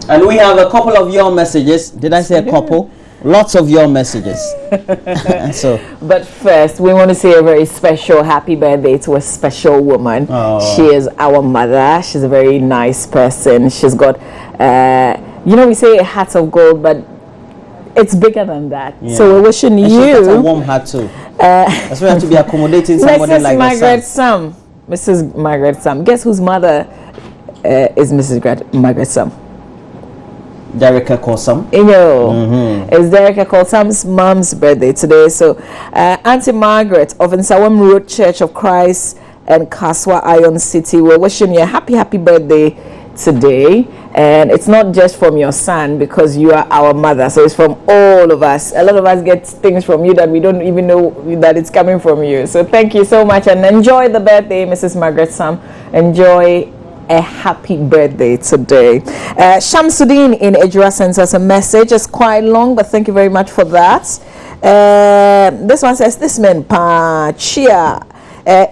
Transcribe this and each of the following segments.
And we have a couple of your messages. Did I say a couple? Lots of your messages. So, but first, we want to say a very special happy birthday to a special woman. She is our mother. She's a very nice person. She's got, we say a heart of gold, but it's bigger than that. Yeah. So we're wishing you. She's got a warm heart too. That's why you have to be accommodating somebody like Mrs. Margaret Sam. Guess whose mother is Mrs. Margaret Sam? Derricka Kosam. It's Derricka Kosam's mom's birthday today. So Auntie Margaret of Nsawam Road Church of Christ and Kaswa Iron City, we're wishing you a happy birthday today. And it's not just from your son, because you are our mother, so it's from all of us. A lot of us get things from you that we don't even know that it's coming from you. So thank you so much, and enjoy the birthday, Mrs. Margaret Sam. Enjoy a happy birthday today. Shamsuddin in Ejura sends us a message. It's quite long, but thank you very much for that. This one says, this man pa chia.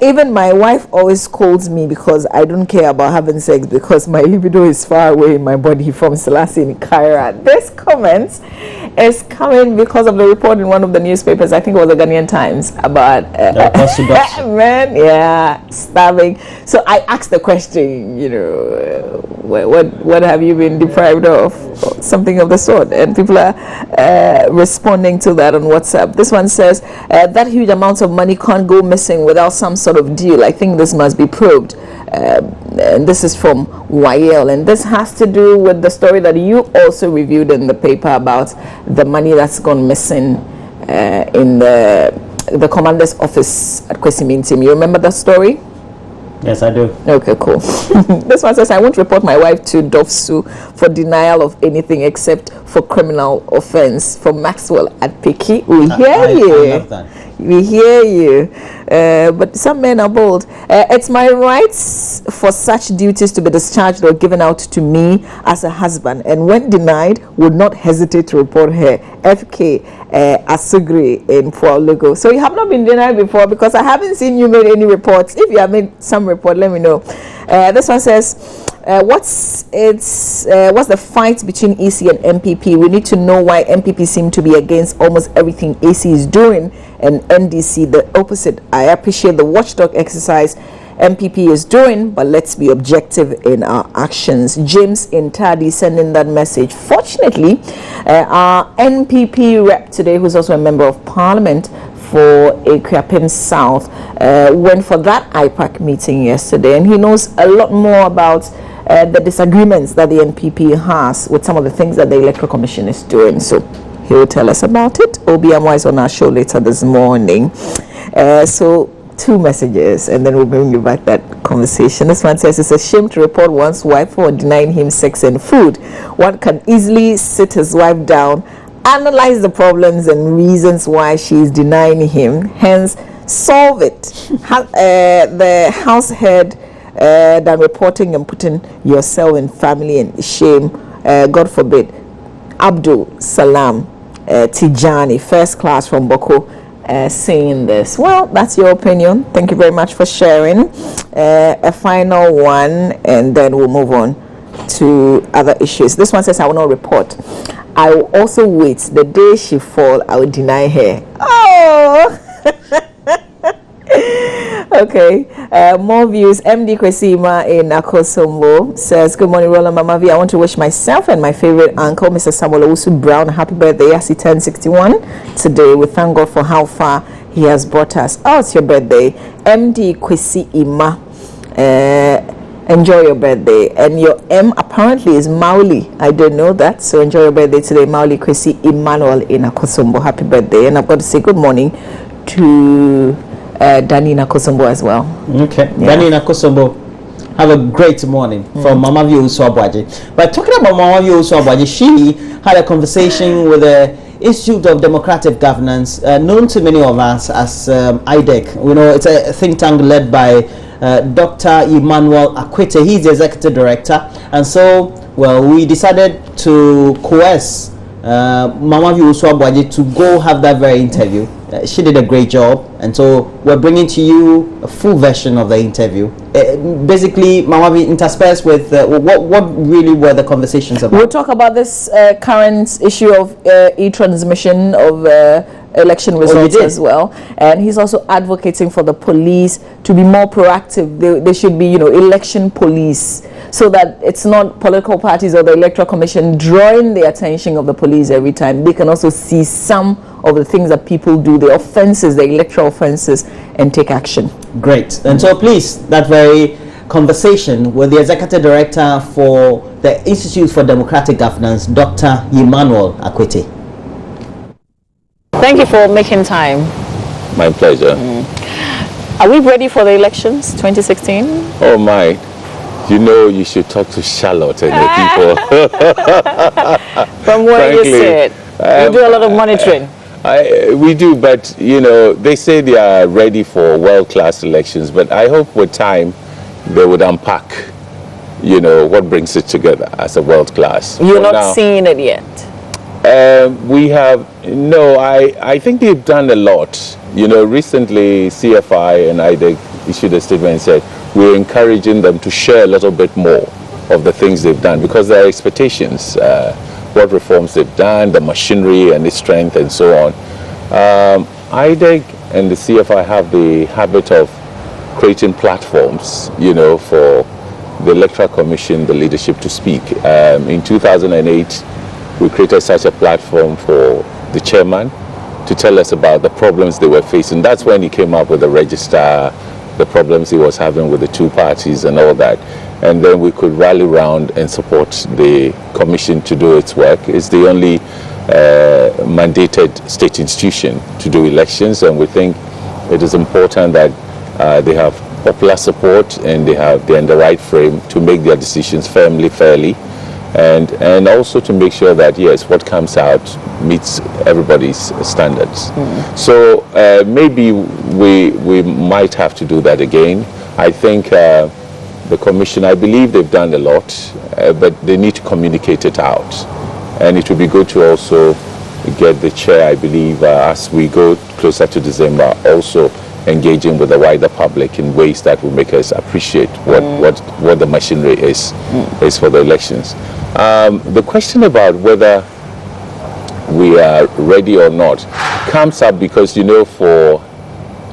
Even my wife always scolds me because I don't care about having sex, because my libido is far away in my body, from Selassie in Cairo. This comment is coming because of the report in one of the newspapers, I think it was the Ghanaian Times, about starving. So I asked the question, what have you been deprived of? Something of the sort. And people are responding to that on WhatsApp. This one says, that huge amount of money can't go missing without some sort of deal. I think this must be probed. And this is from YL, and this has to do with the story that you also reviewed in the paper about the money that's gone missing in the commander's office at Kwesimintim. You remember that story? Yes, I do. Okay, cool. This one says, I won't report my wife to Dofsu for denial of anything except for criminal offense. From Maxwell at Piki. We hear you. I love that. We hear you. But some men are bold. It's my rights for such duties to be discharged or given out to me as a husband, and when denied, would not hesitate to report her. FK Asugri in Pualugo. So you have not been denied before, because I haven't seen you made any reports. If you have made some report, let me know. This one says, what's the fight between EC and MPP? We need to know why MPP seem to be against almost everything AC is doing, and NDC the opposite. I appreciate the watchdog exercise MPP is doing, but let's be objective in our actions. James in Tadi sending that message. Fortunately, our NPP rep today, who's also a member of Parliament for Equiapim South, went for that IPAC meeting yesterday, and he knows a lot more about the disagreements that the NPP has with some of the things that the Electoral Commission is doing. So he will tell us about it. OBMY is on our show later this morning. So 2 messages, and then we'll bring you back that conversation. This one says, it's a shame to report one's wife for denying him sex and food. One can easily sit his wife down, analyze the problems and reasons why she is denying him, hence solve it. The house head than reporting and putting yourself in family and shame. God forbid. Abdul Salam Tijani, first class from Boko, saying this. Well, that's your opinion. Thank you very much for sharing. A final one, and then we'll move on to other issues. This one says, I will not report. I will also wait. The day she fall, I will deny her. Oh! Okay, more views. MD Kwesima in Akosombo says, good morning, Roland Mama V. I want to wish myself and my favorite uncle, Mr. Samuel Owusu Brown, a happy birthday as he turned 61 today. We thank God for how far he has brought us. Oh, it's your birthday. MD Kwesima, enjoy your birthday. And your M apparently is Mauli. I don't know that. So enjoy your birthday today, Mauli Kwesi Emmanuel in Akosombo. Happy birthday. And I've got to say good morning to Danina Kosombo as well. Okay, yeah. Danina Kosombo, have a great morning from Mama Vio Uswabwaji. But talking about Mama Vio Uswabwaji, she had a conversation with the Institute of Democratic Governance, known to many of us as IDEC. You know, it's a think tank led by Dr. Emmanuel Akwete. He's the executive director, and so, well, we decided to coerce Mama Viewswabwaji to go have that very interview. She did a great job, and so we're bringing to you a full version of the interview. Basically, Mama Vi interspersed with what really were the conversations about. We'll talk about this current issue of e-transmission of election results as well, and he's also advocating for the police to be more proactive. They should be, election police, so that it's not political parties or the Electoral Commission drawing the attention of the police every time. They can also see some of the things that people do, the offenses, the electoral offenses, and take action. Great. And so please, that very conversation with the Executive Director for the Institute for Democratic Governance, Dr. Emmanuel Akwete. Thank you for making time. My pleasure. Are we ready for the elections 2016? Oh my. You should talk to Charlotte and the people. From where you sit, you do a lot of monitoring. We do, but they say they are ready for world-class elections, but I hope with time they would unpack what brings it together as a world-class. You're not seeing it yet? I think they've done a lot. Recently CFI and IDEC issued a statement and said we're encouraging them to share a little bit more of the things they've done, because there are expectations, what reforms they've done, the machinery and its strength and so on. IDEC and the CFI have the habit of creating platforms, for the Electoral Commission, the leadership to speak. In 2008, we created such a platform for the chairman to tell us about the problems they were facing. That's when he came up with the register, the problems he was having with the two parties and all that. And then we could rally around and support the commission to do its work. It's the only mandated state institution to do elections, and we think it is important that they have popular support and they're in the right frame to make their decisions fairly, and also to make sure that, yes, what comes out meets everybody's standards. So maybe we might have to do that again. I think the commission, I believe they've done a lot, but they need to communicate it out. And it would be good to also get the chair, I believe, as we go closer to December, also engaging with the wider public in ways that will make us appreciate what the machinery is for the elections. The question about whether we are ready or not comes up because, for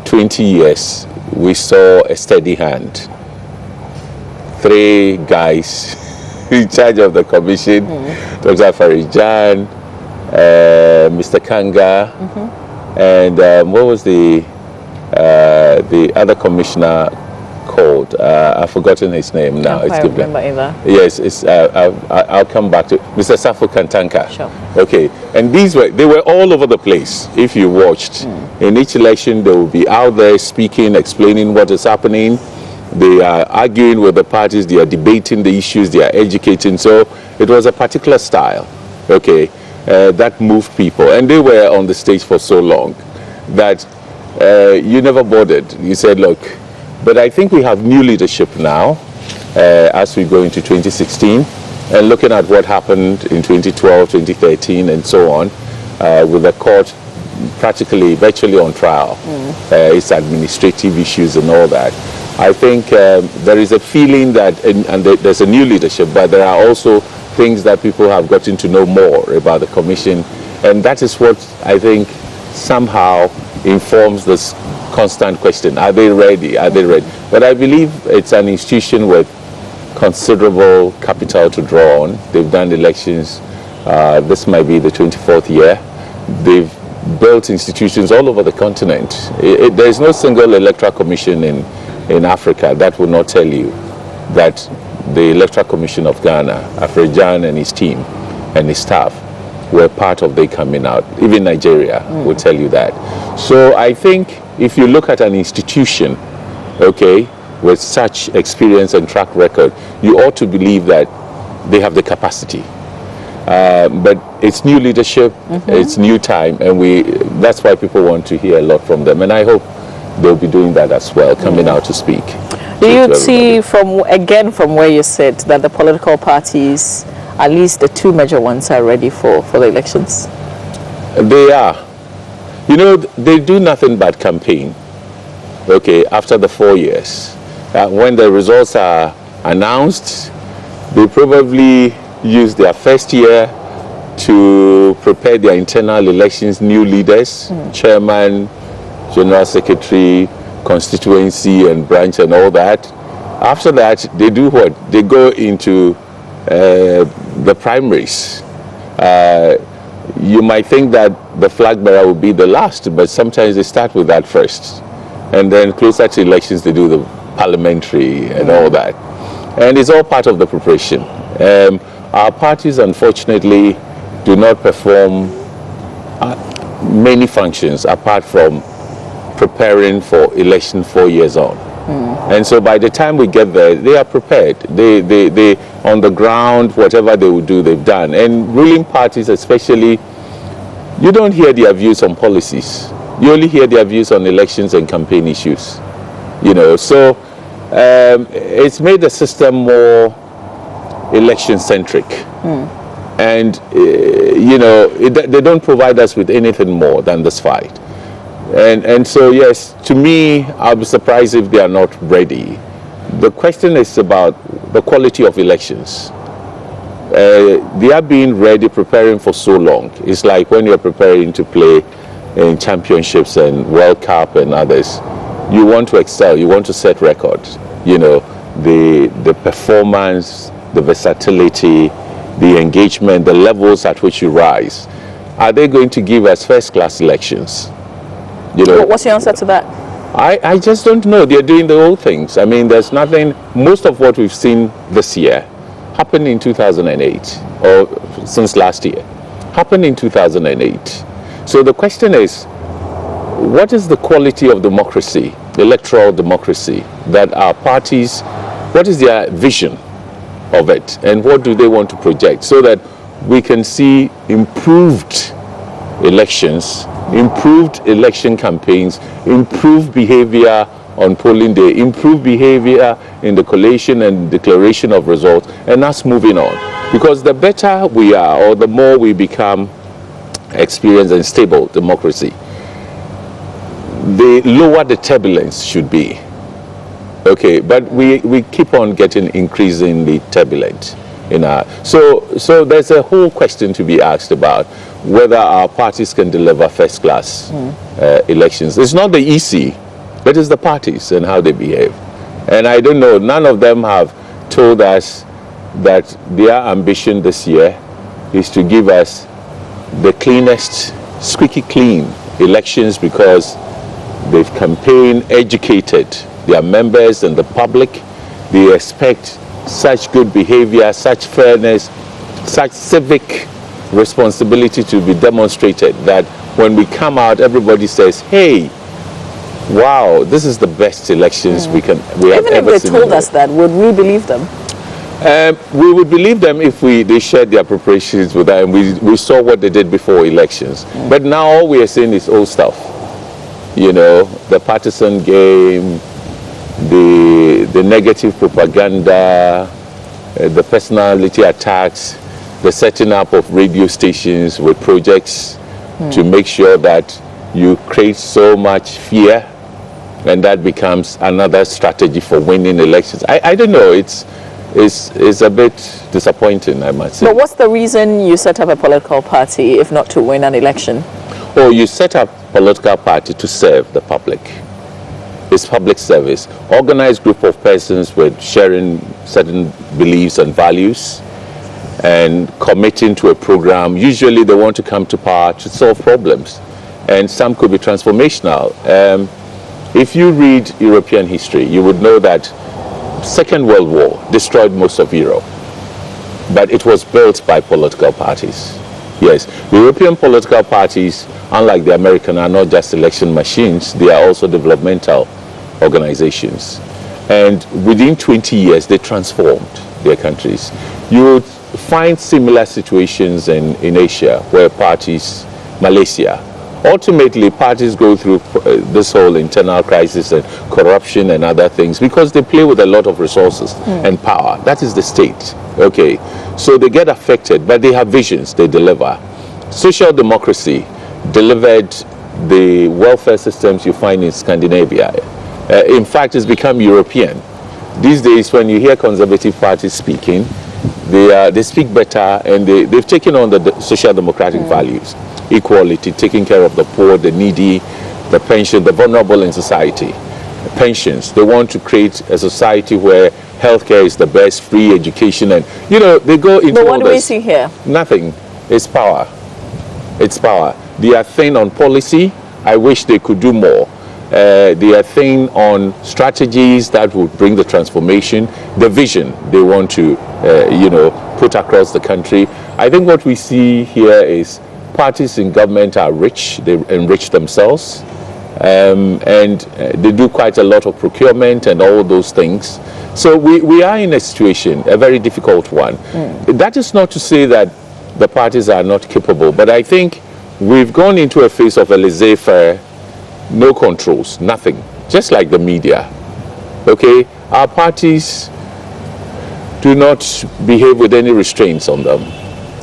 20 years, we saw a steady hand. 3 guys in charge of the commission, Dr. Farijan, Mr. Kanga, and what was the other commissioner called? I've forgotten his name now. I don't remember either. Yes, it's. I'll come back to Mr. Safo Kantanka. Sure. Okay, and they were all over the place. If you watched, in each election they will be out there speaking, explaining what is happening. They are arguing with the parties, they are debating the issues, they are educating. So it was a particular style, okay, that moved people. And they were on the stage for so long that you never bothered. You said, look, but I think we have new leadership now as we go into 2016. And looking at what happened in 2012, 2013, and so on, with the court practically, virtually on trial, its administrative issues and all that. I think there is a feeling that, and there's a new leadership, but there are also things that people have gotten to know more about the commission, and that is what I think somehow informs this constant question: are they ready? Are they ready? But I believe it's an institution with considerable capital to draw on. They've done elections. This might be the 24th year. They've built institutions all over the continent. There is no single electoral commission in Africa that will not tell you that the Electoral Commission of Ghana, Afrejan and his team and his staff were part of their coming out. Even Nigeria will tell you that. So I think if you look at an institution, okay, with such experience and track record, you ought to believe that they have the capacity. But it's new leadership, it's new time, and that's why people want to hear a lot from them. And I hope they'll be doing that as well, coming out to speak. Do you see from where you sit that the political parties at least the two major ones are ready for the elections? They are. You know, they do nothing but campaign, okay, after the 4 years. When the results are announced, they probably use their first year to prepare their internal elections, new leaders, chairman, general secretary, constituency and branch and all that. After that, they do what? They go into the primaries. You might think that the flag bearer will be the last, but sometimes they start with that first. And then closer to elections, they do the parliamentary and all that. And it's all part of the preparation. Our parties, unfortunately, do not perform many functions apart from preparing for election 4 years on. And so by the time we get there, they are prepared. They on the ground, whatever they will do, they've done. And ruling parties especially, you don't hear their views on policies. You only hear their views on elections and campaign issues. You know, so it's made the system more election-centric. And, you know, they don't provide us with anything more than this fight. And so, yes, to me, I'll be surprised if they are not ready. The question is about the quality of elections. They are being ready, preparing for so long. It's like when you're preparing to play in championships and World Cup and others. You want to excel, you want to set records. You know, the performance, the versatility, the engagement, the levels at which you rise. Are they going to give us first-class elections? You know, What's your answer to that? I just don't know. They're doing the old things. I mean, there's nothing, most of what we've seen this year happened in 2008, or since last year, happened in 2008. So the question is, what is the quality of democracy, electoral democracy, that our parties, what is their vision of it, and what do they want to project, so that we can see improved elections, improved election campaigns, improved behavior on polling day, improved behavior in the collation and declaration of results, and us moving on. Because the better we are, or the more we become experienced and stable democracy, the lower the turbulence should be. Okay, but we keep on getting increasingly turbulent in our, so there's a whole question to be asked about whether our parties can deliver first class elections. It's not the EC, but it's the parties and how they behave. And I don't know, none of them have told us that their ambition this year is to give us the cleanest, squeaky clean elections, because they've campaigned, educated their members and the public. They expect such good behavior, such fairness, such civic responsibility to be demonstrated, that when we come out, everybody says, hey, wow, this is the best elections we have ever seen. Even if they told us that, would we believe them? We would believe them if they shared their preparations with us and we saw what they did before elections. But now all we are seeing is old stuff. You know, the partisan game, the negative propaganda, the personality attacks, the setting up of radio stations with projects to make sure that you create so much fear, and that becomes another strategy for winning elections. I don't know, it's a bit disappointing, I must say. But what's the reason you set up a political party if not to win an election? Oh, you set up a political party to serve the public. It's public service. Organized group of persons with sharing certain beliefs and values and committing to a program. Usually they want to come to power to solve problems, and some could be transformational. If you read European history, you would know that Second World War destroyed most of Europe, but it was built by political parties. Yes, the European political parties, unlike the American, are not just election machines, they are also developmental organizations. And within 20 years, they transformed their countries. You would find similar situations in Asia, where parties, Malaysia, ultimately parties go through this whole internal crisis and corruption and other things because they play with a lot of resources and power. That is the state. Okay, so they get affected, but they have visions, they deliver. Social democracy delivered the welfare systems you find in Scandinavia. In fact, it's become European. These days, when you hear conservative parties speaking, they speak better, and they've taken on the social democratic values. Equality, taking care of the poor, the needy, the pension, the vulnerable in society. Pensions, they want to create a society where healthcare is the best, free education, and they go into. But what all do we this. see here? Nothing. It's power. It's power. They are thin on policy. I wish they could do more. They are thin on strategies that would bring the transformation, the vision they want to, put across the country. I think what we see here is parties in government are rich. They enrich themselves, and they do quite a lot of procurement and all those things. So we are in a situation, a very difficult one. That is not to say that the parties are not capable, but I think we've gone into a phase of a laissez-faire, no controls, nothing, just like the media. Okay, our parties do not behave with any restraints on them,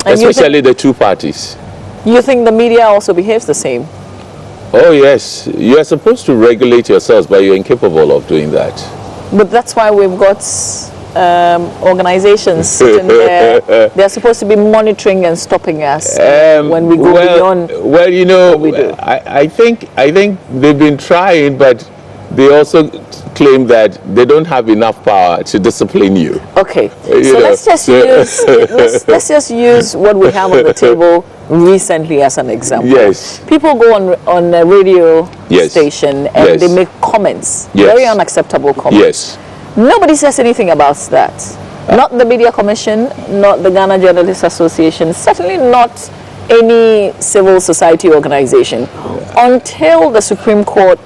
and especially the two parties. You think the media also behaves the same? Oh yes, you are supposed to regulate yourselves, but you're incapable of doing that. But that's why we've got organizations sitting there. They're supposed to be monitoring and stopping us when we go beyond. Well, what we do. I think they've been trying, but they also claim that they don't have enough power to discipline you. Okay, so let's just use what we have on the table recently as an example. Yes. People go on a radio station and they make comments, very unacceptable comments. Yes. Nobody says anything about that. Not the Media Commission, not the Ghana Journalists Association, certainly not any civil society organization, until the Supreme Court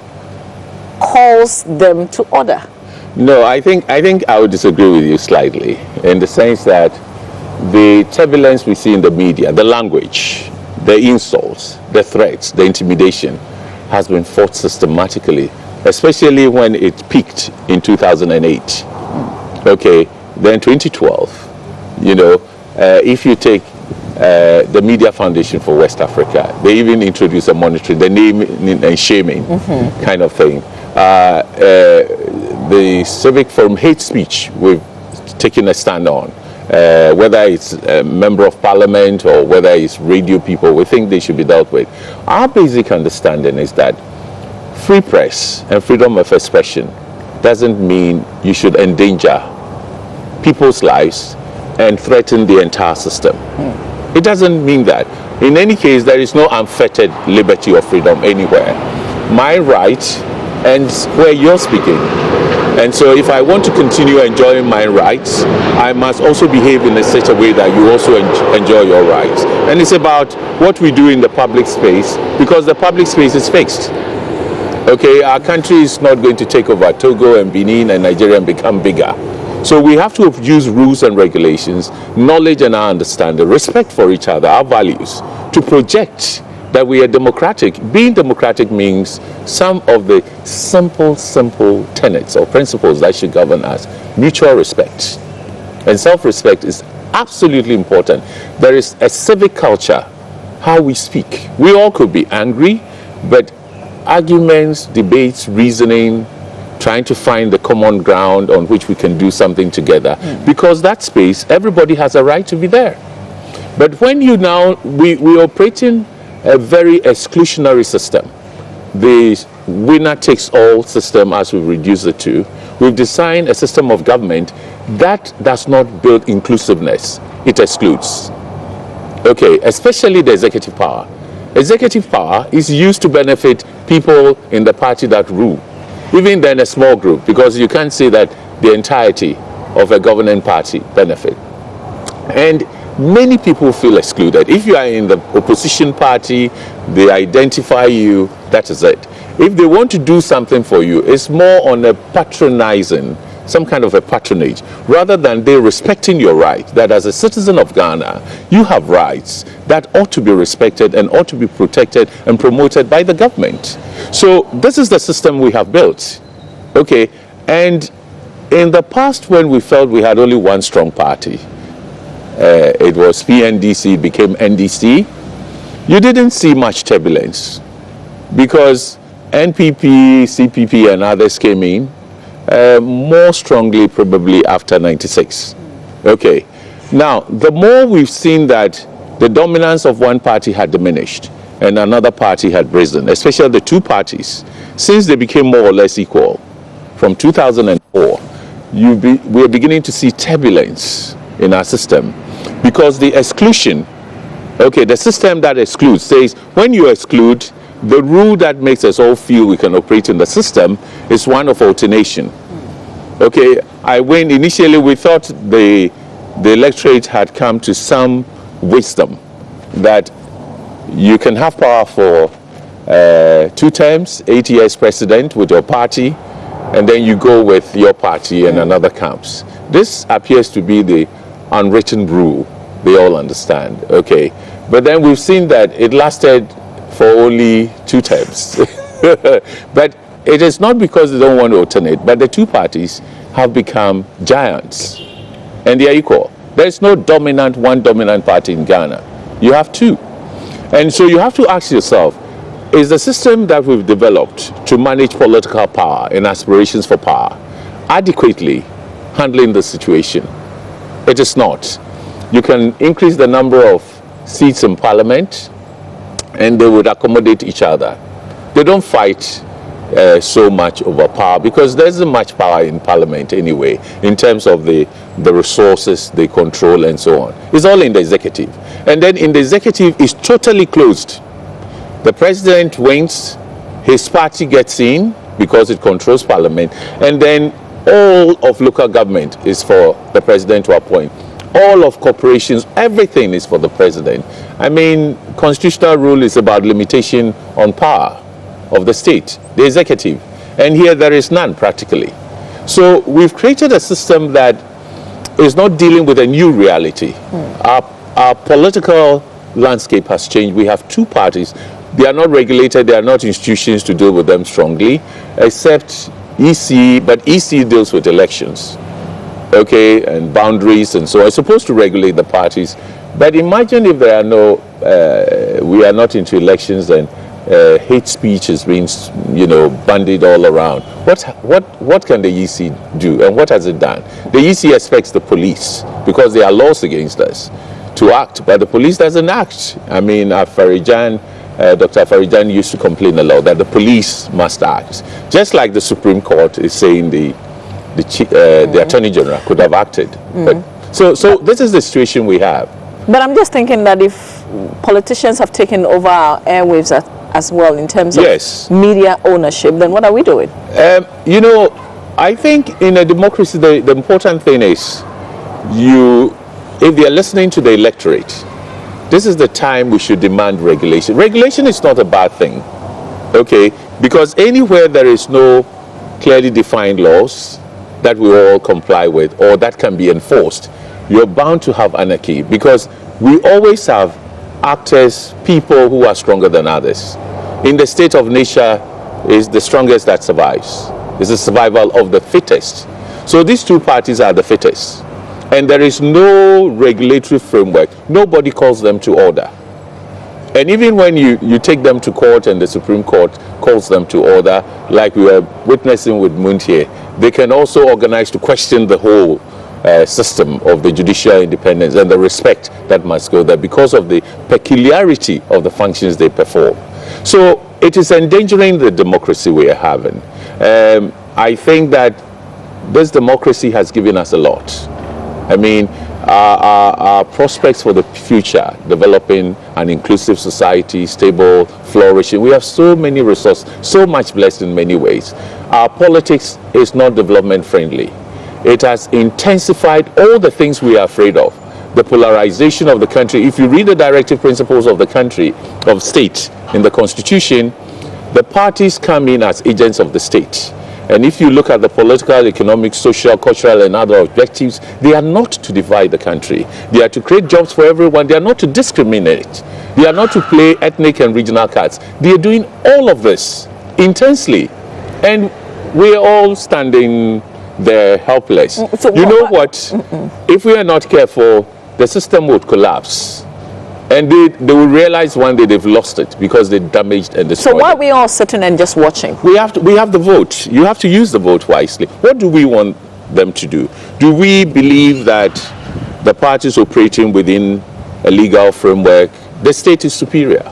calls them to order. No, I think I would disagree with you slightly, in the sense that the turbulence we see in the media, the language, the insults, the threats, the intimidation, has been fought systematically, especially when it peaked in 2008. Okay, then 2012, if you take the Media Foundation for West Africa, they even introduced a monitoring, the naming and shaming kind of thing. The Civic Forum hate speech, we've taken a stand on. Whether it's a member of parliament or whether it's radio people, we think they should be dealt with. Our basic understanding is that free press and freedom of expression doesn't mean you should endanger people's lives and threaten the entire system. It doesn't mean that. In any case, there is no unfettered liberty or freedom anywhere. My right ends where you're speaking. And so if I want to continue enjoying my rights, I must also behave in such a way that you also enjoy your rights. And it's about what we do in the public space, because the public space is fixed. Okay, our country is not going to take over Togo and Benin and Nigeria and become bigger. So we have to use rules and regulations, knowledge and our understanding, respect for each other, our values, to project that we are democratic. Being democratic means some of the simple tenets or principles that should govern us. Mutual respect and self-respect is absolutely important. There is a civic culture, how we speak. We all could be angry, but arguments, debates, reasoning, trying to find the common ground on which we can do something together. Because that space, everybody has a right to be there. But when we operate in a very exclusionary system, the winner takes all system, as we reduce it to, we've designed a system of government that does not build inclusiveness. It excludes. Okay, especially the executive power. Executive power is used to benefit people in the party that rule, even then a small group, because you can't say that the entirety of a governing party benefit. And many people feel excluded. If you are in the opposition party, they identify you, that is it. If they want to do something for you, it's more on a patronizing, some kind of a patronage, rather than they respecting your right, that as a citizen of Ghana, you have rights that ought to be respected and ought to be protected and promoted by the government. So this is the system we have built. Okay, and in the past, when we felt we had only one strong party, it was PNDC, became NDC, you didn't see much turbulence because NPP, CPP and others came in more strongly probably after 96. Okay, now the more we've seen that the dominance of one party had diminished and another party had risen, especially the two parties, since they became more or less equal from 2004, we are beginning to see turbulence in our system because the exclusion, okay, the system that excludes says when you exclude, the rule that makes us all feel we can operate in the system is one of alternation. Okay, I win. Initially, we thought the electorate had come to some wisdom that you can have power for 2 terms, 8 years president with your party, and then you go with your party and another comes. This appears to be the unwritten rule they all understand. Okay, but then we've seen that it lasted for only 2 terms. But it is not because they don't want to alternate, but the two parties have become giants and they are equal. There is no one dominant party in Ghana. You have two. And so you have to ask yourself, is the system that we've developed to manage political power and aspirations for power adequately handling the situation? It is not. You can increase the number of seats in parliament and they would accommodate each other. They don't fight so much over power because there isn't much power in parliament anyway in terms of the resources they control and so on. It's all in the executive. And then in the executive it's totally closed. The president wins, his party gets in because it controls parliament, and then all of local government is for the president to appoint. All of corporations, everything is for the president. I mean, constitutional rule is about limitation on power of the state, the executive. And here there is none practically. So we've created a system that is not dealing with a new reality. Our political landscape has changed. We have two parties. They are not regulated. They are not institutions to deal with them strongly, except EC, but EC deals with elections. Okay, and boundaries and so on. It's supposed to regulate the parties. But imagine if there are no, we are not into elections and hate speech is being, bandied all around. What can the EC do and what has it done? The EC expects the police, because there are laws against us, to act, but the police doesn't act. I mean, Dr. Farijan used to complain a lot that the police must act. Just like the Supreme Court is saying the Attorney General could have acted. But, so this is the situation we have. But I'm just thinking that if politicians have taken over our airwaves as well in terms of media ownership, then what are we doing? I think in a democracy, the important thing is if they are listening to the electorate, this is the time we should demand regulation. Regulation is not a bad thing, okay? Because anywhere there is no clearly defined laws that we all comply with or that can be enforced, you're bound to have anarchy, because we always have actors, people who are stronger than others. In the state of nature is the strongest that survives. It's the survival of the fittest. So these two parties are the fittest. And there is no regulatory framework. Nobody calls them to order. And even when you take them to court and the Supreme Court calls them to order, like we were witnessing with Muntie, they can also organize to question the whole system of the judicial independence and the respect that must go there because of the peculiarity of the functions they perform. So it is endangering the democracy we are having. I think that this democracy has given us a lot. I mean, our prospects for the future, developing an inclusive society, stable, flourishing. We have so many resources, so much blessed in many ways. Our politics is not development friendly. It has intensified all the things we are afraid of. The polarization of the country. If you read the directive principles of the country, of state in the Constitution, the parties come in as agents of the state. And if you look at the political, economic, social, cultural, and other objectives, they are not to divide the country. They are to create jobs for everyone. They are not to discriminate. They are not to play ethnic and regional cards. They are doing all of this intensely. And we are all standing there helpless. So you know what? If we are not careful, the system would collapse. And they will realize one day they've lost it because they damaged and destroyed So why it. are we all sitting and just watching? We have the vote. You have to use the vote wisely. What do we want them to do? Do we believe that the parties operating within a legal framework, the state is superior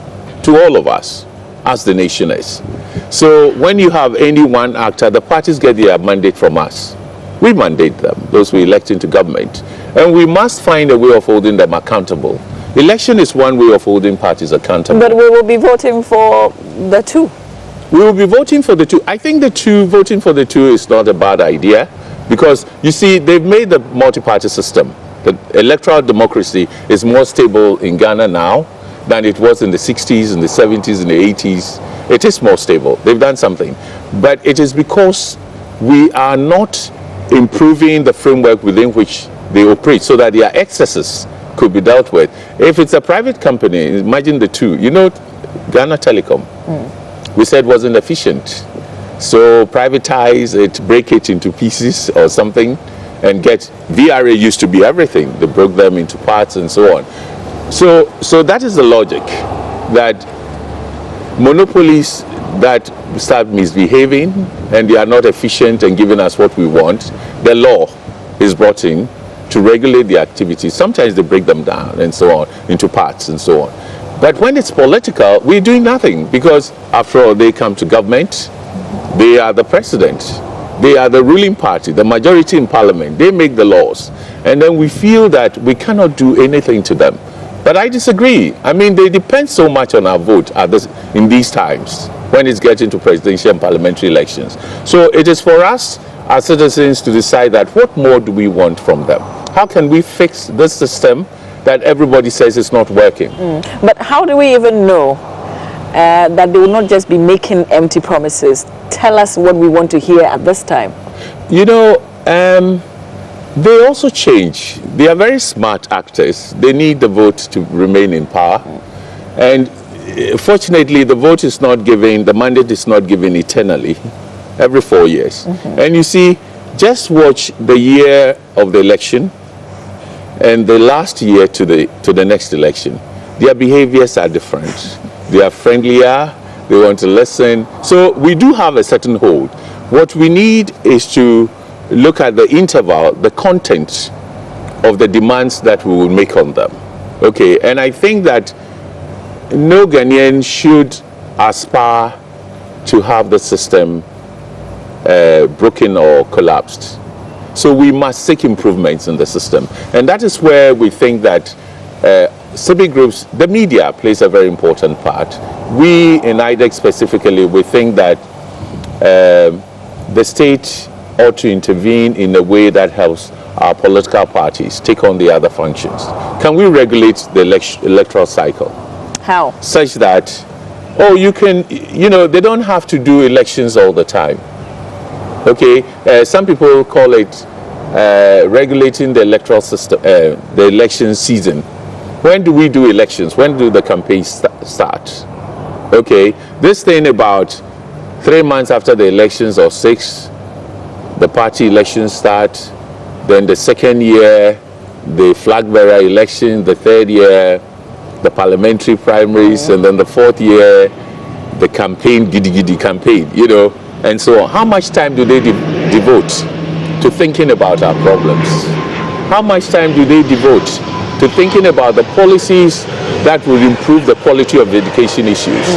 to all of us, as the nation is? So when you have any one actor, the parties get their mandate from us. We mandate them, those we elect into government. And we must find a way of holding them accountable. Election is one way of holding parties accountable. But we will be voting for the two. We will be voting for the two. I think voting for the two is not a bad idea, because you see, they've made the multi-party system. The electoral democracy is more stable in Ghana now than it was in the 60s, in the 70s, in the 80s. It is more stable. They've done something. But it is because we are not improving the framework within which they operate so that their excesses could be dealt with. If it's a private company, imagine the two. You know, Ghana Telecom, we said wasn't efficient. So privatize it, break it into pieces or something, and get, VRA used to be everything. They broke them into parts and so on. So that is the logic, that monopolies that start misbehaving and they are not efficient and giving us what we want, the law is brought in to regulate the activities. Sometimes they break them down and so on into parts and so on. But when it's political, we're doing nothing, because after all, they come to government, they are the president, they are the ruling party, the majority in parliament, they make the laws, and then we feel that we cannot do anything to them. But I disagree. I mean, they depend so much on our vote in these times when it's getting to presidential and parliamentary elections. So it is for us as citizens to decide that what more do we want from them? How can we fix this system that everybody says is not working? But how do we even know that they will not just be making empty promises? Tell us what we want to hear at this time. You know, they also change. They are very smart actors. They need the vote to remain in power. And fortunately, the vote is not given, the mandate is not given eternally, every 4 years. And you see, just watch the year of the election and the last year to the next election. Their behaviors are different. They are friendlier, they want to listen. So we do have a certain hold. What we need is to look at the interval, the content of the demands that we will make on them. Okay, and I think that no Ghanaian should aspire to have the system broken or collapsed. So we must seek improvements in the system. And that is where we think that civic groups, the media plays a very important part. We in IDEC specifically, we think that the state ought to intervene in a way that helps our political parties take on the other functions. Can we regulate the electoral cycle? How? Such that, they don't have to do elections all the time. Okay, some people call it regulating the electoral system, the election season. When do we do elections? When do the campaigns start? Okay, this thing about 3 months after the elections or 6, the party elections start. Then the second year, the flag bearer election. The third year, the parliamentary primaries, and then the fourth year, the campaign, giddy campaign, and so on. How much time do they devote to thinking about our problems? How much time do they devote to thinking about the policies that will improve the quality of the education issues?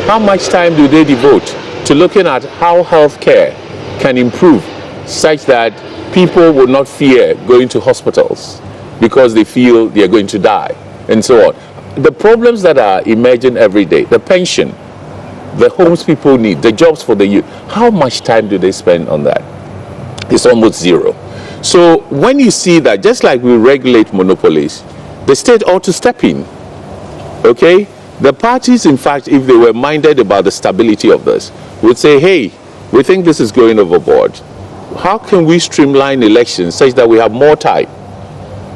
How much time do they devote to looking at how healthcare can improve such that people will not fear going to hospitals because they feel they are going to die, and so on? The problems that are emerging every day, the pension, the homes people need, the jobs for the youth, how much time do they spend on that? It's almost zero. So when you see that, just like we regulate monopolies, the state ought to step in. Okay? The parties, in fact, if they were minded about the stability of this, would say, hey, we think this is going overboard. How can we streamline elections such that we have more time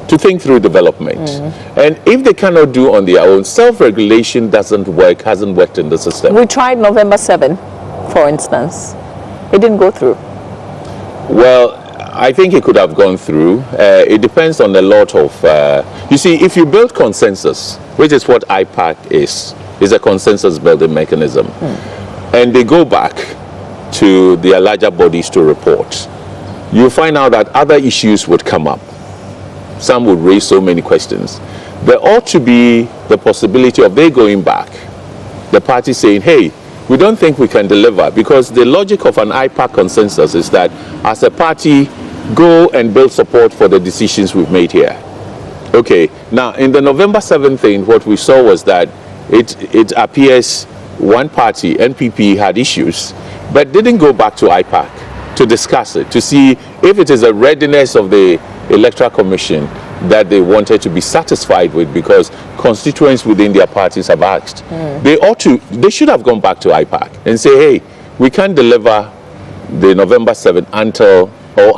to think through development? And if they cannot do on their own, self-regulation doesn't work, hasn't worked in the system. We tried November 7, for instance. It didn't go through. Well, I think it could have gone through. It depends on a lot of... you see, if you build consensus, which is what IPAC is a consensus building mechanism, and they go back to their larger bodies to report, you find out that other issues would come up. Some would raise so many questions. There ought to be the possibility of they going back, the party saying, hey, we don't think we can deliver, because the logic of an IPAC consensus is that as a party, go and build support for the decisions we've made here. Okay, now in the November 7th thing, what we saw was that it appears one party, NPP, had issues, but didn't go back to IPAC to discuss it, to see if it is a readiness of the Electoral Commission that they wanted to be satisfied with, because constituents within their parties have asked. They should have gone back to IPAC and say, hey, we can't deliver the November 7th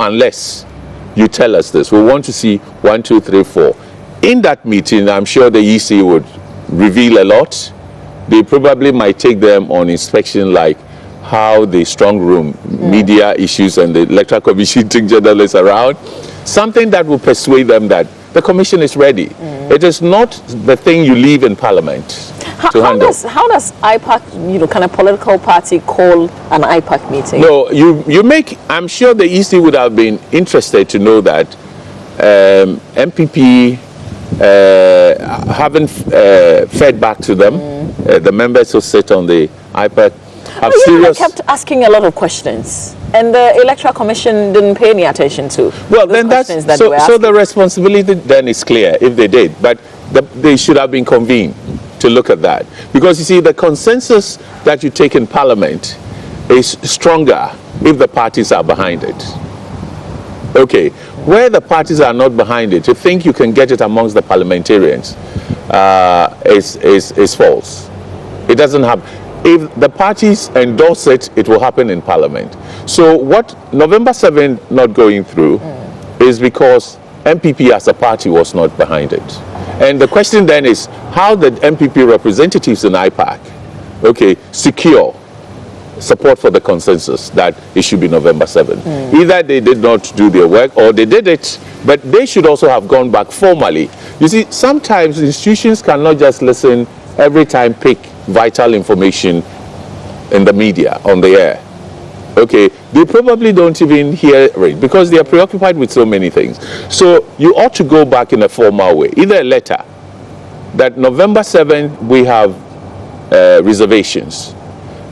unless you tell us this. We want to see 1, 2, 3, 4. In that meeting, I'm sure the EC would reveal a lot. They probably might take them on inspection, like how the strong room, media issues, and the Electoral Commission take journalists around. Something that will persuade them that the Commission is ready. It is not the thing you leave in Parliament to handle. How does IPAC, kind of political party, call an IPAC meeting? No, you make, I'm sure the EC would have been interested to know that MPP haven't fed back to them. The members who sit on the IPAC have serious... kept asking a lot of questions, and the Electoral Commission didn't pay any attention to. Well, then so the responsibility then is clear if they did, but they should have been convened to look at that, because you see, the consensus that you take in Parliament is stronger if the parties are behind it. Okay, where the parties are not behind it, to think you can get it amongst the parliamentarians is false. It doesn't happen. If the parties endorse it, it will happen in Parliament. So what November 7th not going through is because MPP as a party was not behind it. And the question then is, how did MPP representatives in IPAC, secure support for the consensus that it should be November 7th? Either they did not do their work, or they did it, but they should also have gone back formally. You see, sometimes institutions cannot just listen every time, pick vital information in the media, on the air. Okay, they probably don't even hear it because they are preoccupied with so many things. So you ought to go back in a formal way, either a letter that November 7th we have reservations.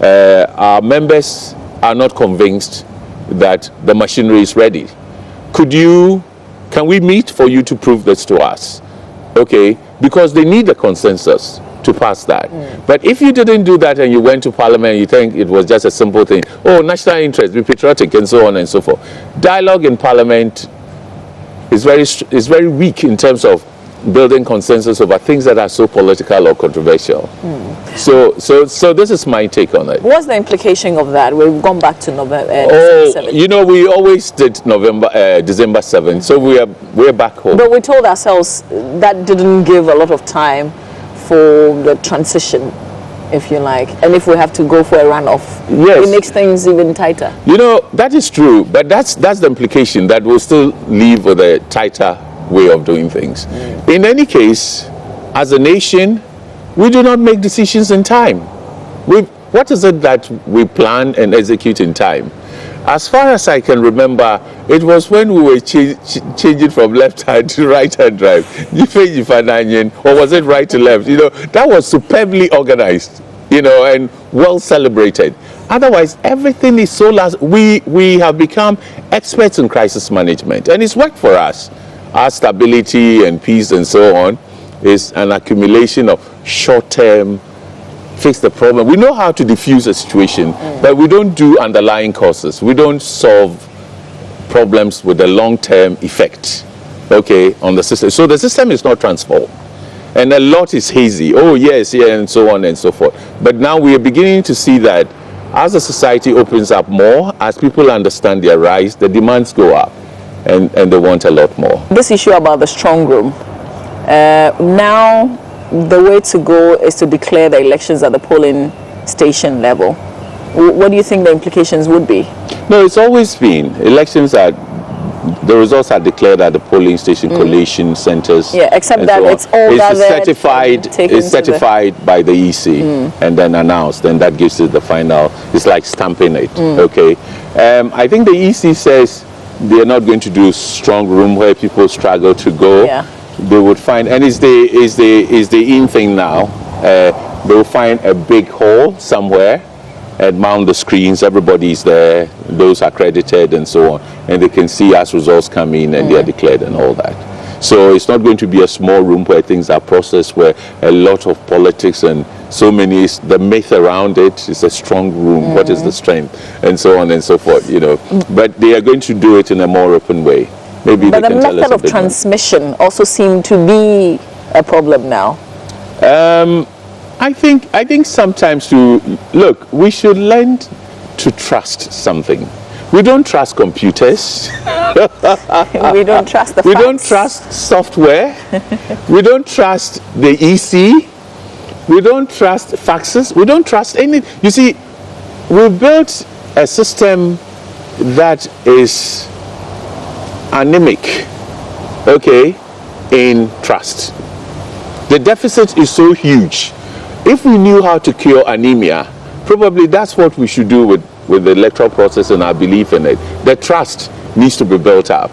Our members are not convinced that the machinery is ready. Can we meet for you to prove this to us? Okay, because they need a consensus to pass that. But if you didn't do that and you went to Parliament, you think it was just a simple thing, national interest, be patriotic, and so on and so forth. Dialogue in Parliament is very weak in terms of building consensus over things that are so political or controversial. So this is my take on it. What's the implication of that? We've gone back to November 7th. We always did December 7th, so we're back home. But we told ourselves that didn't give a lot of time for the transition, if you like, and if we have to go for a runoff, it makes things even tighter. That is true, but that's the implication, that we'll still leave with a tighter way of doing things. In any case, as a nation, we do not make decisions in time. What is it that we plan and execute in time? As far as I can remember, it was when we were changing from left hand to right hand drive. Or was it right to left? That was superbly organized, and well celebrated. Otherwise, everything is so last. We have become experts in crisis management, and it's worked for us. Our stability and peace and so on is an accumulation of short-term, fix the problem. We know how to diffuse a situation, but we don't do underlying causes. We don't solve problems with a long-term effect, on the system. So the system is not transformed. And a lot is hazy. And so on and so forth. But now we are beginning to see that as the society opens up more, as people understand their rights, the demands go up, and they want a lot more. This issue about the strong room, now the way to go is to declare the elections at the polling station level. What do you think the implications would be? No, it's always been. Elections are, the results are declared at the polling station collation centers. Yeah, except that it's all gathered, it's certified by the EC and then announced, and that gives it the final, it's like stamping it, okay? I think the EC says they're not going to do strong room where people struggle to go. Yeah. They would find, and is the in thing now, they will find a big hall somewhere and mount the screens. Everybody's there, those accredited and so on, and they can see as results come in and they are declared and all that. So it's not going to be a small room where things are processed, where a lot of politics and so many, the myth around it is a strong room, what is the strength, and so on and so forth, you know. But they are going to do it in a more open way. Maybe but they the can tell us method a of bit more. transmission also seemed to be a problem now. I think sometimes look, we should learn to trust something. We don't trust computers. We don't trust the We facts. don't trust software. We don't trust the EC. We don't trust faxes. We don't trust any. You see, we built a system that is anemic, okay, in trust. The deficit is so huge. If we knew how to cure anemia, probably that's what we should do with the electoral process and our belief in it. The trust needs to be built up.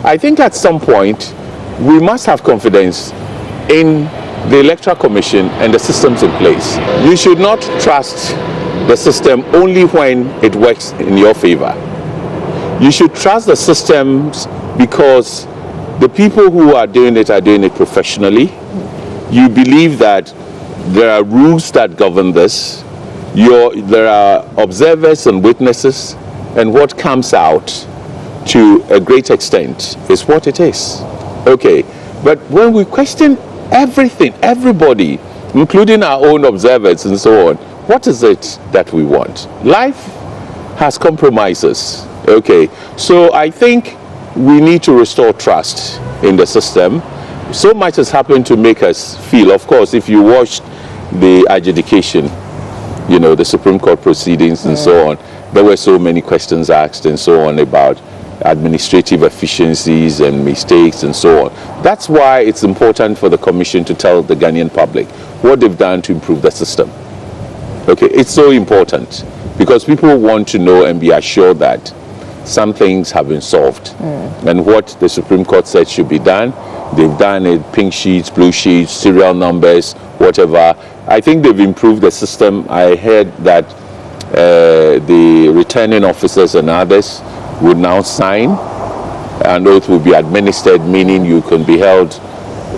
I think at some point, we must have confidence in the Electoral Commission and the systems in place. You should not trust the system only when it works in your favor. You should trust the systems because the people who are doing it professionally. You believe that there are rules that govern this. There are observers and witnesses, and what comes out to a great extent is what it is. Okay, but when we question everything, everybody, including our own observers and so on, what is it that we want? Life has compromises. Okay, so I think we need to restore trust in the system. So much has happened to make us feel, of course, if you watched the adjudication, you know, the Supreme Court proceedings and so on, there were so many questions asked and so on about administrative efficiencies and mistakes and so on. That's why it's important for the Commission to tell the Ghanaian public what they've done to improve the system. Okay, it's so important because people want to know and be assured that some things have been solved. And what the Supreme Court said should be done, they've done it, pink sheets, blue sheets, serial numbers, whatever. I think they've improved the system. I heard that the returning officers and others would now sign, and oath will be administered, meaning you can be held,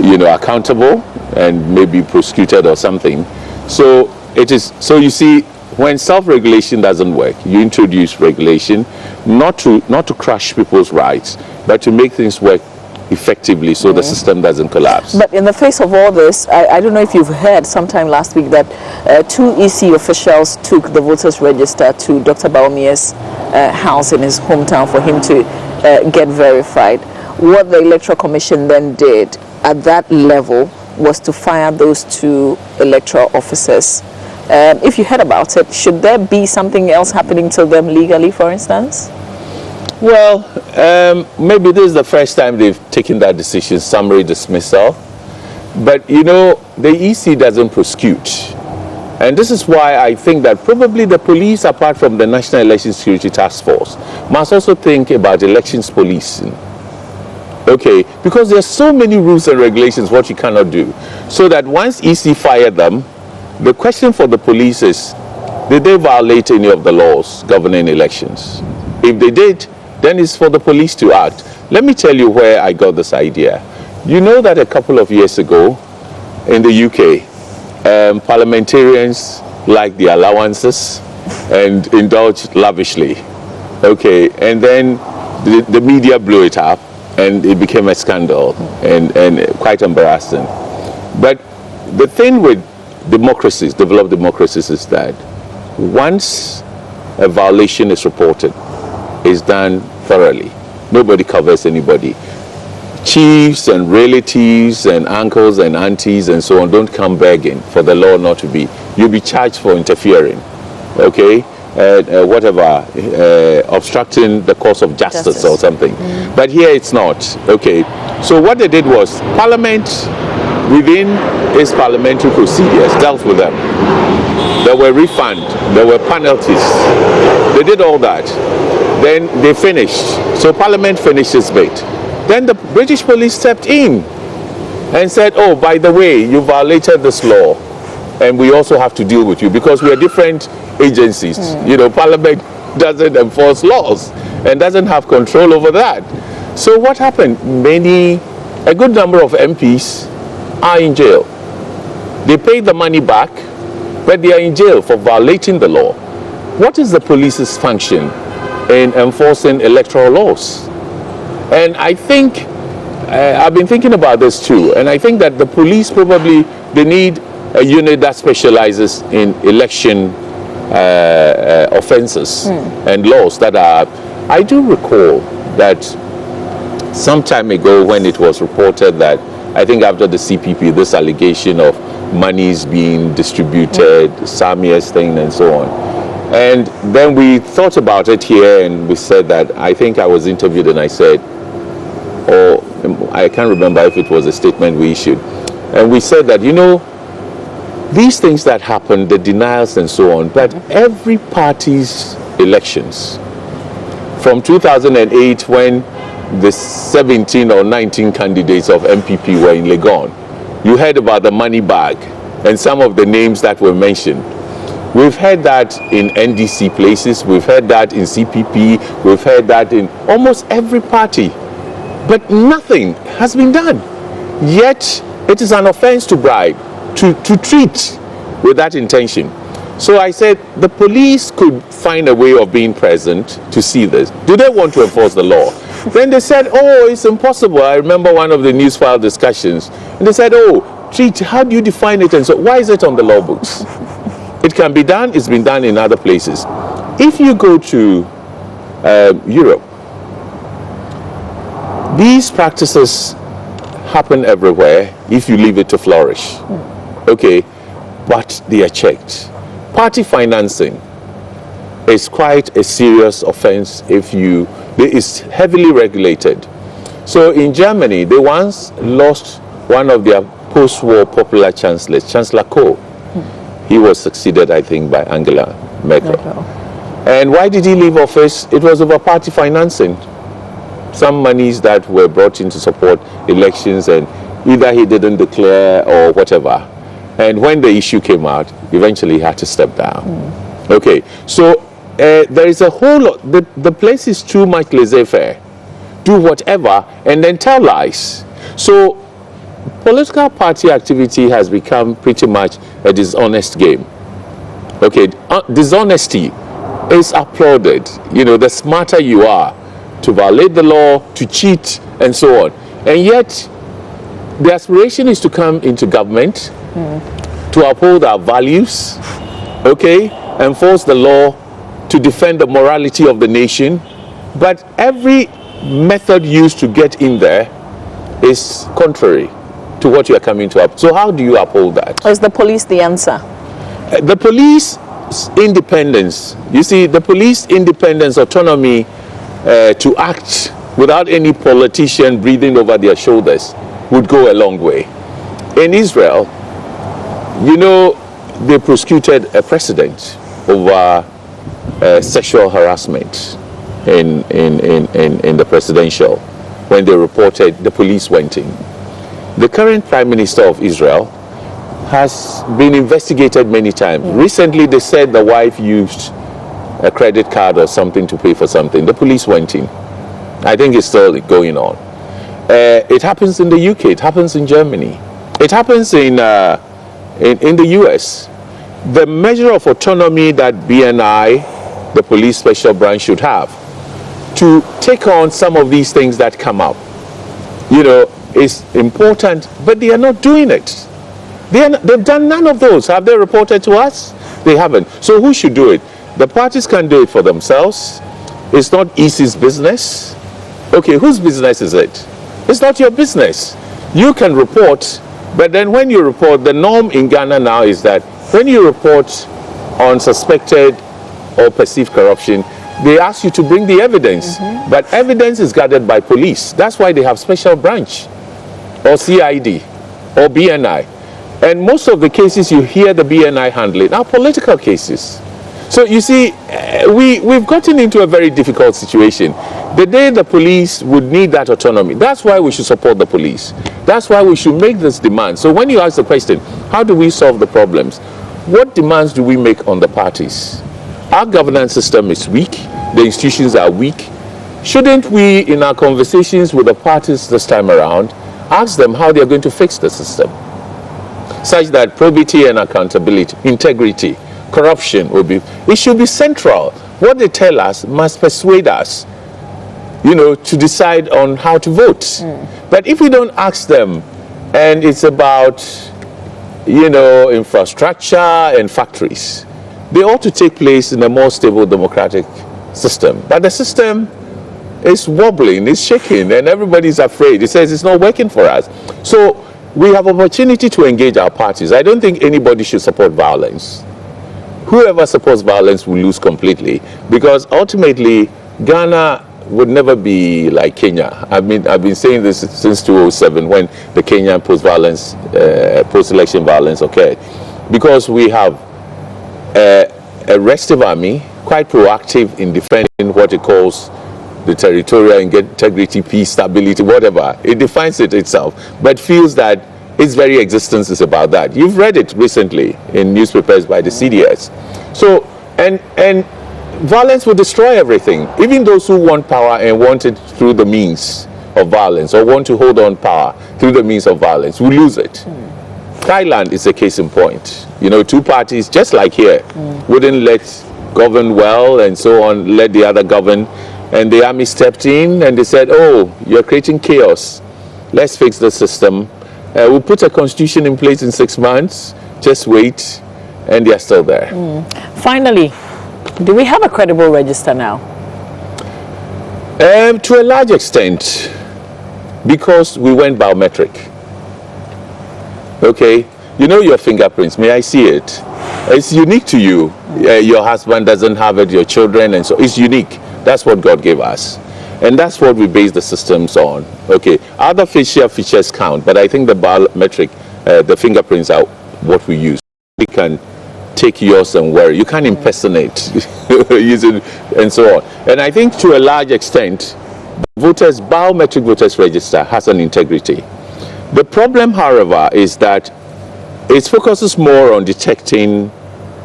you know, accountable and maybe prosecuted or something. So it is. So you see, when self-regulation doesn't work, you introduce regulation, not to crush people's rights, but to make things work effectively so the system doesn't collapse. But in the face of all this, I don't know if you've heard sometime last week that 2 EC officials took the voters register to Dr. Baumia's house in his hometown for him to get verified. What the Electoral Commission then did at that level was to fire those 2 electoral officers. If you heard about it, should there be something else happening to them legally, for instance? Well, maybe this is the first time they've taken that decision, summary dismissal. But, you know, the EC doesn't prosecute. And this is why I think that probably the police, apart from the National Election Security Task Force, must also think about elections policing. Okay, because there are so many rules and regulations what you cannot do. So that once EC fired them, the question for the police is, did they violate any of the laws governing elections? If they did, then it's for the police to act. Let me tell you where I got this idea. You know that a couple of years ago in the UK, parliamentarians liked the allowances and indulged lavishly. Okay, and then the media blew it up and it became a scandal and quite embarrassing. But the thing with democracies, developed democracies, is that once a violation is reported, it's done thoroughly. Nobody covers anybody. Chiefs and relatives and uncles and aunties and so on don't come begging for the law not to be. You'll be charged for interfering, okay? Obstructing the course of justice. Or something. But here it's not, okay? So what they did was, Parliament, within its parliamentary procedures, dealt with them. There were refunds, there were penalties. They did all that. Then they finished. So Parliament finished its bit. Then the British police stepped in and said, oh, by the way, you violated this law, and we also have to deal with you because we are different agencies. You know, Parliament doesn't enforce laws and doesn't have control over that. So what happened? A good number of MPs are in jail. They paid the money back, but they are in jail for violating the law. What is the police's function in enforcing electoral laws? And I think, I've been thinking about this too, and I think that the police probably, they need a unit that specializes in election offenses and laws that are, I do recall that some time ago when it was reported that, I think after the CPP, this allegation of monies being distributed, Samia's thing and so on. And then we thought about it here and we said that, I think I was interviewed and I said, or I can't remember if it was a statement we issued, and we said that, you know, these things that happen, the denials and so on, but every party's elections, from 2008 when the 17 or 19 candidates of MPP were in Legon, you heard about the money bag and some of the names that were mentioned. We've heard that in NDC places, we've heard that in CPP, we've heard that in almost every party. But nothing has been done. Yet, it is an offense to bribe, to treat with that intention. So I said, the police could find a way of being present to see this. Do they want to enforce the law? Then they said, oh, it's impossible. I remember one of the news file discussions. And they said, oh, treat, how do you define it? And so, why is it on the law books? It can be done, it's been done in other places. If you go to Europe, these practices happen everywhere if you leave it to flourish. Okay, but they are checked. Party financing is quite a serious offense it's heavily regulated. So in Germany, they once lost one of their post-war popular chancellors, Chancellor Kohl. He was succeeded, I think, by Angela Merkel. And why did he leave office? It was over party financing. Some monies that were brought in to support elections, and either he didn't declare or whatever. And when the issue came out, eventually he had to step down. Okay, so there is a whole lot. The place is too much laissez-faire. Do whatever and then tell lies. So political party activity has become pretty much a dishonest game. Okay, dishonesty is applauded. You know, the smarter you are to violate the law, to cheat, and so on. And yet, the aspiration is to come into government, to uphold our values, okay, enforce the law, to defend the morality of the nation. But every method used to get in there is contrary to what you are coming to up. So how do you uphold that? Is the police the answer? The police independence, you see, the police independence, autonomy to act without any politician breathing over their shoulders would go a long way. In Israel, you know, they prosecuted a president over sexual harassment in the presidential. When they reported, the police went in. The current Prime Minister of Israel has been investigated many times. Recently, they said the wife used a credit card or something to pay for something. The police went in. I think it's still going on. It happens in the UK. It happens in Germany. It happens in the US. The measure of autonomy that BNI, the police special branch, should have to take on some of these things that come up, you know, is important, but they are not doing it. They've done none of those. Have they reported to us? They haven't. So who should do it? The parties can do it for themselves. It's not EC's business. Okay, whose business is it? It's not your business. You can report, but then when you report, the norm in Ghana now is that when you report on suspected or perceived corruption, they ask you to bring the evidence. But evidence is gathered by police. That's why they have special branch, or CID, or BNI. And most of the cases you hear the BNI handling are political cases. So you see, we've gotten into a very difficult situation. The day the police would need that autonomy, that's why we should support the police. That's why we should make this demand. So when you ask the question, how do we solve the problems? What demands do we make on the parties? Our governance system is weak. The institutions are weak. Shouldn't we, in our conversations with the parties this time around, ask them how they are going to fix the system, such that probity and accountability, integrity, corruption will be, it should be central. What they tell us must persuade us, to decide on how to vote. But if we don't ask them, and it's about, infrastructure and factories, they ought to take place in a more stable democratic system. But the system is wobbling, it's shaking, and everybody's afraid. It says it's not working for us. So we have opportunity to engage our parties. I don't think anybody should support violence. Whoever supports violence will lose completely, because ultimately Ghana would never be like Kenya. I've been saying this since 2007, when the Kenyan post-election violence occurred, because we have a restive army, quite proactive in defending what it calls the territorial integrity, peace, stability, whatever. It defines it itself, but feels that its very existence is about that. You've read it recently in newspapers by the CDS. So, and violence will destroy everything. Even those who want power and want it through the means of violence, or want to hold on power through the means of violence, will lose it. Thailand is a case in point. Two parties, just like here, wouldn't let govern well and so on, let the other govern. And the army stepped in and they said, oh, you're creating chaos. Let's fix the system. We'll put a constitution in place in 6 months. Just wait. And they're still there. Finally, do we have a credible register now? To a large extent, because we went biometric. Okay, your fingerprints, may I see it? It's unique to you. Your husband doesn't have it, your children, and so it's unique. That's what God gave us. And that's what we base the systems on. Okay, other facial features count, but I think the biometric, the fingerprints are what we use. We can take yours and wear it. You can't impersonate, use it, and so on. And I think to a large extent, biometric voters register has an integrity. The problem, however, is that it focuses more on detecting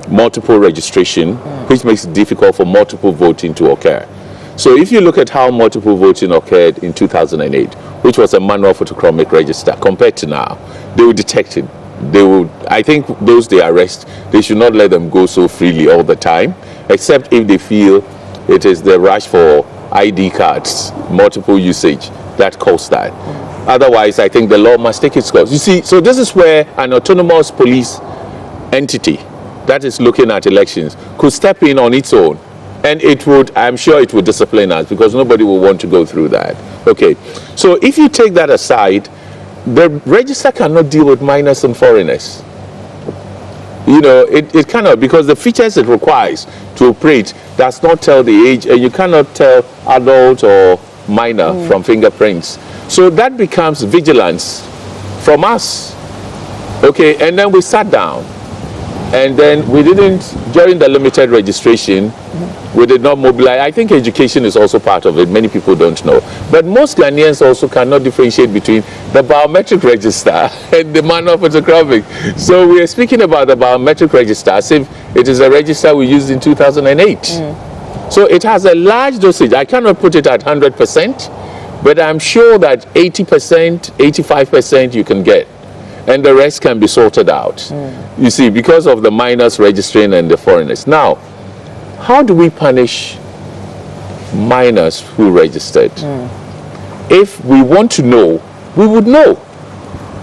multiple registration, which makes it difficult for multiple voting to occur. So if you look at how multiple voting occurred in 2008, which was a manual photochromic register, compared to now, they will detect it. I think those they arrest, they should not let them go so freely all the time, except if they feel it is the rush for ID cards, multiple usage, that caused that. Otherwise, I think the law must take its course. You see, so this is where an autonomous police entity that is looking at elections could step in on its own, and I'm sure it would discipline us, because nobody will want to go through that. Okay, so if you take that aside, the register cannot deal with minors and foreigners. It cannot, because the features it requires to operate does not tell the age, and you cannot tell adult or minor from fingerprints. So that becomes vigilance from us. Okay, and then we sat down, and then we didn't, during the limited registration, we did not mobilize. I think education is also part of it. Many people don't know. But most Ghanaians also cannot differentiate between the biometric register and the manual photographic. So we are speaking about the biometric register as if it is a register we used in 2008. So it has a large dosage. I cannot put it at 100%, but I'm sure that 80%, 85% you can get. And the rest can be sorted out. You see, because of the minors registering and the foreigners. Now, how do we punish minors who registered? If we want to know, we would know,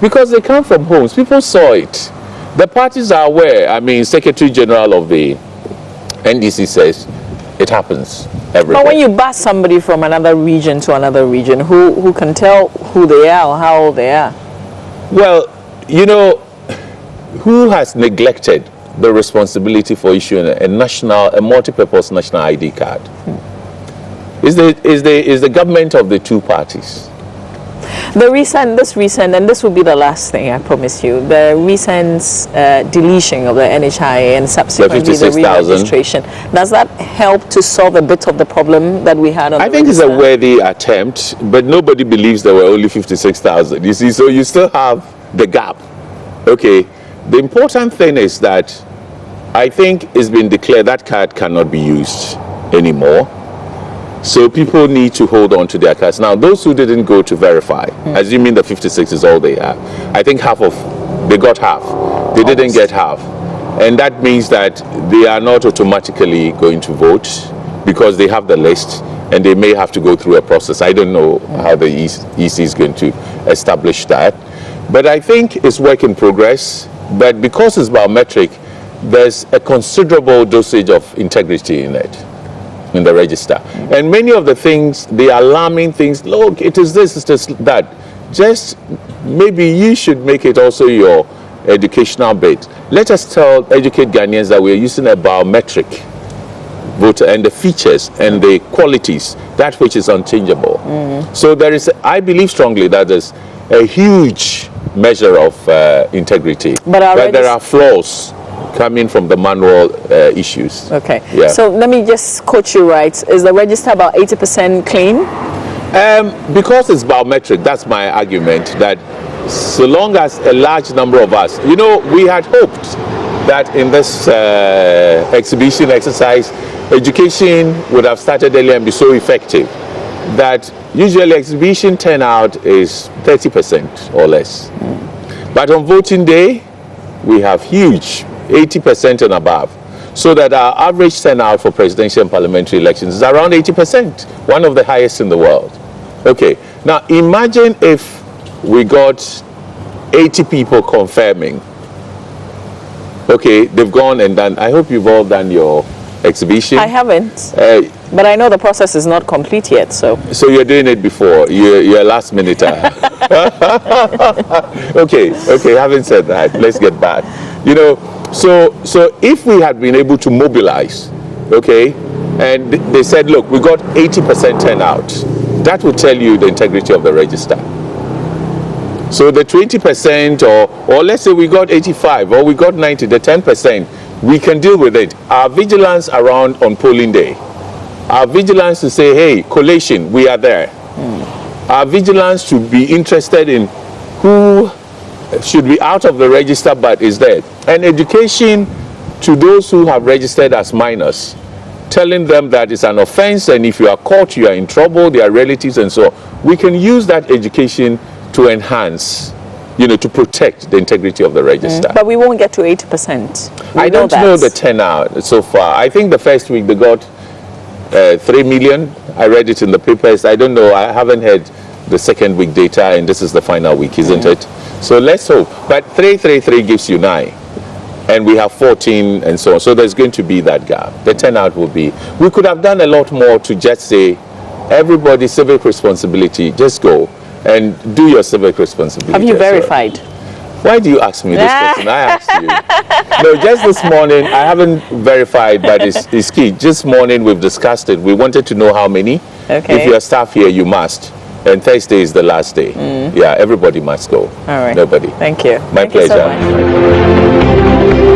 because they come from homes. People saw it. The parties are aware. I mean, Secretary General of the NDC says it happens everywhere. But when you bus somebody from another region to another region, who can tell who they are or how old they are? Well, you know, who has neglected the responsibility for issuing a multi-purpose national ID card? Is the government of the two parties. This recent, and this will be the last thing, I promise you, the recent deletion of the NHI and subsequently the re-registration, does that help to solve a bit of the problem that we had on I think register? It's a worthy attempt, but nobody believes there were only 56,000. You see, so you still have the gap. Okay, the important thing is that I think it's been declared that card cannot be used anymore. So people need to hold on to their cards. Now, those who didn't go to verify, assuming the 56 is all they have, I think they got half. They didn't get half. And that means that they are not automatically going to vote because they have the list and they may have to go through a process. I don't know how the EC is going to establish that. But I think it's work in progress. But because it's biometric, there's a considerable dosage of integrity in it, in the register. And many of the things, the alarming things, look, it is this, it is that. Just maybe you should make it also your educational bit. Let us educate Ghanaians that we are using a biometric voter and the features and the qualities, that which is unchangeable. So I believe strongly that there's a huge measure of integrity. But there are flaws coming from the manual issues. Okay. Yeah. So let me just quote you right. Is the register about 80% clean? Because it's biometric, that's my argument, that so long as a large number of us, you know, we had hoped that in this exhibition exercise, education would have started earlier and be so effective that usually exhibition turnout is 30% or less. But on voting day, we have huge 80% and above, so that our average turnout for presidential and parliamentary elections is around 80%, one of the highest in the world. Okay, now imagine if we got 80 people confirming. Okay, they've gone and done. I hope you've all done your exhibition. I haven't, but I know the process is not complete yet. So you're doing it before. You're a last minute. Okay. Having said that, let's get back. You know. So if we had been able to mobilize, okay, and they said, look, we got 80% turnout, that would tell you the integrity of the register. So the 20% or let's say we got 85 or we got 90, the 10%, we can deal with it. Our vigilance around on polling day, our vigilance to say, hey, collation, we are there. Our vigilance to be interested in who should be out of the register but is there. And education to those who have registered as minors, telling them that it's an offense and if you are caught, you are in trouble, their relatives and so on. We can use that education to enhance, you know, to protect the integrity of the register. But we won't get to 80%. I don't know the turnout so far. I think the first week they got 3 million. I read it in the papers. I don't know. I haven't heard the second week data, and this is the final week, isn't it? So let's hope. But 333 gives you 9. And we have 14 and so on. So there's going to be that gap. The turnout will be. We could have done a lot more to just say, everybody, civic responsibility, just go and do your civic responsibility. Have you verified? Why do you ask me this question? I asked you. No, just this morning, I haven't verified, but it's key. This morning, we've discussed it. We wanted to know how many. Okay. If you're staff here, you must. And Thursday is the last day. Yeah, everybody must go. All right. Nobody. Thank you. My pleasure. Thank you so much.